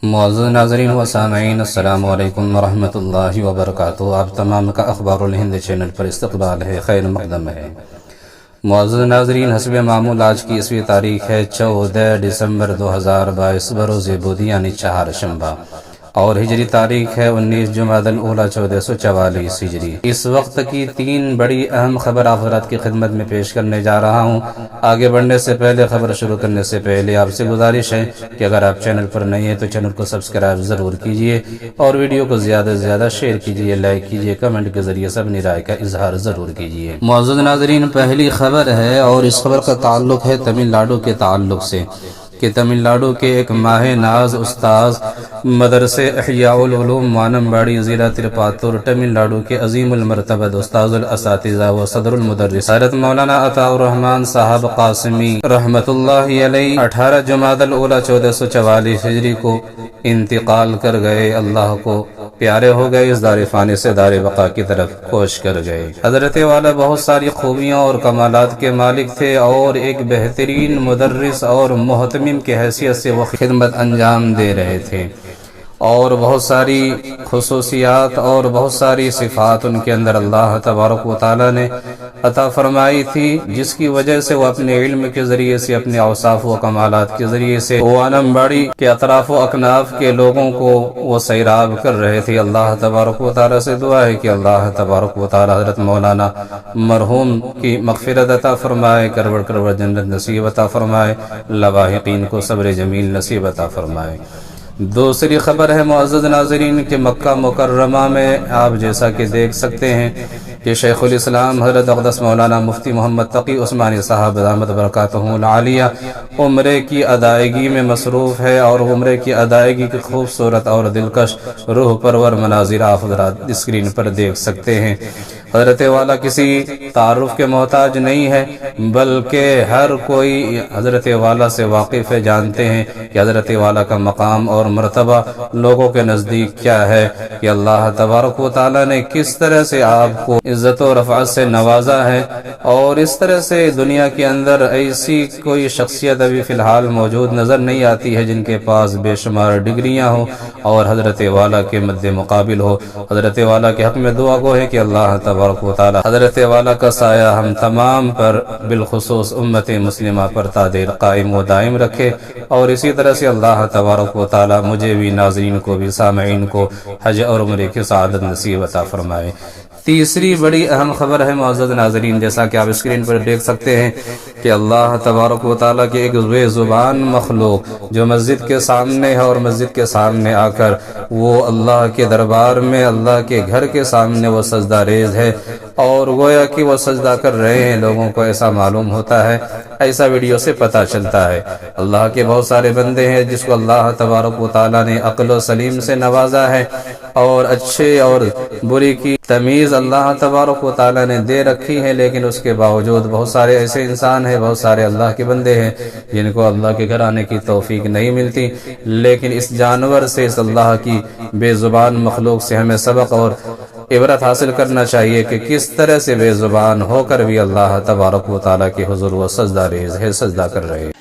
معزز ناظرین و سامعین، السلام علیکم ورحمۃ اللہ وبرکاتہ۔ آپ تمام کا اخبار الہند چینل پر استقبال ہے، خیر مقدم ہے۔ معزز ناظرین، حسب معمول آج کی 20ویں تاریخ ہے 14 دسمبر 2022 بروز بدھ یعنی چہارشنبہ، اور ہجری تاریخ ہے 19 جمادی الاولیٰ 1444 ہجری۔ اس وقت کی 3 بڑی اہم خبر آپ حضرات کی خدمت میں پیش کرنے جا رہا ہوں۔ آگے بڑھنے سے پہلے، خبر شروع کرنے سے پہلے آپ سے گزارش ہے کہ اگر آپ چینل پر نئے ہیں تو چینل کو سبسکرائب ضرور کیجئے اور ویڈیو کو زیادہ سے زیادہ شیئر کیجئے، لائک کیجئے، کمنٹ کے ذریعے اپنی رائے کا اظہار ضرور کیجئے۔ معزز ناظرین، پہلی خبر ہے اور اس خبر کا تعلق ہے تمل ناڈو کے تعلق سے کہ تمل ناڈو کے ایک ماہ ناز استاذ مدرسے احیاء العلوم وانمباڑی ضلع ترپاتور تمل ناڈو کے عظیم المرتبہ استاذ الاساتذہ و صدر المدرس حضرت مولانا عطاء الرحمن صاحب قاسمی رحمۃ اللہ علیہ 18 جمادی الاولیٰ 1444 ہجری کو انتقال کر گئے، اللہ کو پیارے ہو گئے، اس دار فانی سے دار بقا کی طرف کوش کر گئے۔ حضرت والا بہت ساری خوبیوں اور کمالات کے مالک تھے اور ایک بہترین مدرس اور محتمم کی حیثیت سے وہ خدمت انجام دے رہے تھے، اور بہت ساری خصوصیات اور بہت ساری صفات ان کے اندر اللہ تبارک و تعالی نے عطا فرمائی تھی، جس کی وجہ سے وہ اپنے علم کے ذریعے سے، اپنے اوصاف و کمالات کے ذریعے سے وانمباڑی کے اطراف و اکناف کے لوگوں کو وہ سیراب کر رہے تھے۔ اللہ تبارک و تعالی سے دعا ہے کہ اللہ تبارک و تعالی حضرت مولانا مرحوم کی مغفرت عطا فرمائے، کروڑ کروڑ جنت نصیب عطا فرمائے، لاحقین کو صبر جمیل نصیب عطا فرمائے۔ دوسری خبر ہے معزز ناظرین کہ مکہ مکرمہ میں آپ جیسا کہ دیکھ سکتے ہیں کہ شیخ الاسلام حضرت اقدس مولانا مفتی محمد تقی عثمانی صاحب دامت برکاتہ العالیہ عمرے کی ادائیگی میں مصروف ہے، اور عمرے کی ادائیگی کی خوبصورت اور دلکش روح پرور مناظر آپ حضرات اسکرین پر دیکھ سکتے ہیں۔ حضرت والا کسی تعارف کے محتاج نہیں ہے، بلکہ ہر کوئی حضرت والا سے واقف ہے، جانتے ہیں کہ حضرت والا کا مقام اور مرتبہ لوگوں کے نزدیک کیا ہے، کہ اللہ تبارک و تعالی نے کس طرح سے آپ کو عزت و رفعت سے نوازا ہے، اور اس طرح سے دنیا کے اندر ایسی کوئی شخصیت ابھی فی الحال موجود نظر نہیں آتی ہے جن کے پاس بے شمار ڈگریاں ہوں اور حضرت والا کے مد مقابل ہو۔ حضرت والا کے حق میں دعا گو ہے کہ اللہ تبارک و تعالی حضرت والا کا سایہ ہم تمام پر، بالخصوص امت مسلمہ پر تا دیر قائم و دائم رکھے، اور اسی طرح سے اللہ تبارک و تعالی مجھے بھی، ناظرین کو بھی، سامعین کو حج اور عمرے کی سعادت نصیب عطا فرمائے۔ تیسری بڑی اہم خبر ہے معزز ناظرین، جیسا کہ آپ اسکرین پر دیکھ سکتے ہیں کہ اللہ تبارک و تعالیٰ کے ایک بے زبان مخلوق جو مسجد کے سامنے ہے، اور مسجد کے سامنے آ کر وہ اللہ کے دربار میں، اللہ کے گھر کے سامنے وہ سجدہ ریز ہے، اور گویا کہ وہ سجدہ کر رہے ہیں۔ لوگوں کو ایسا معلوم ہوتا ہے، ایسا ویڈیو سے پتہ چلتا ہے۔ اللہ کے بہت سارے بندے ہیں جس کو اللہ تبارک و تعالیٰ نے عقل و سلیم سے نوازا ہے، اور اچھے اور بری کی تمیز اللہ تبارک و تعالیٰ نے دے رکھی ہے، لیکن اس کے باوجود بہت سارے ایسے انسان ہیں، بہت سارے اللہ کے بندے ہیں جن کو اللہ کے گھر آنے کی توفیق نہیں ملتی۔ لیکن اس جانور سے، اس اللہ کی بے زبان مخلوق سے ہمیں سبق اور عبرت حاصل کرنا چاہیے کہ کس طرح سے بے زبان ہو کر بھی اللہ تبارک و تعالیٰ کے حضور وہ سجدہ ریز ہے، سجدہ کر رہے ہیں۔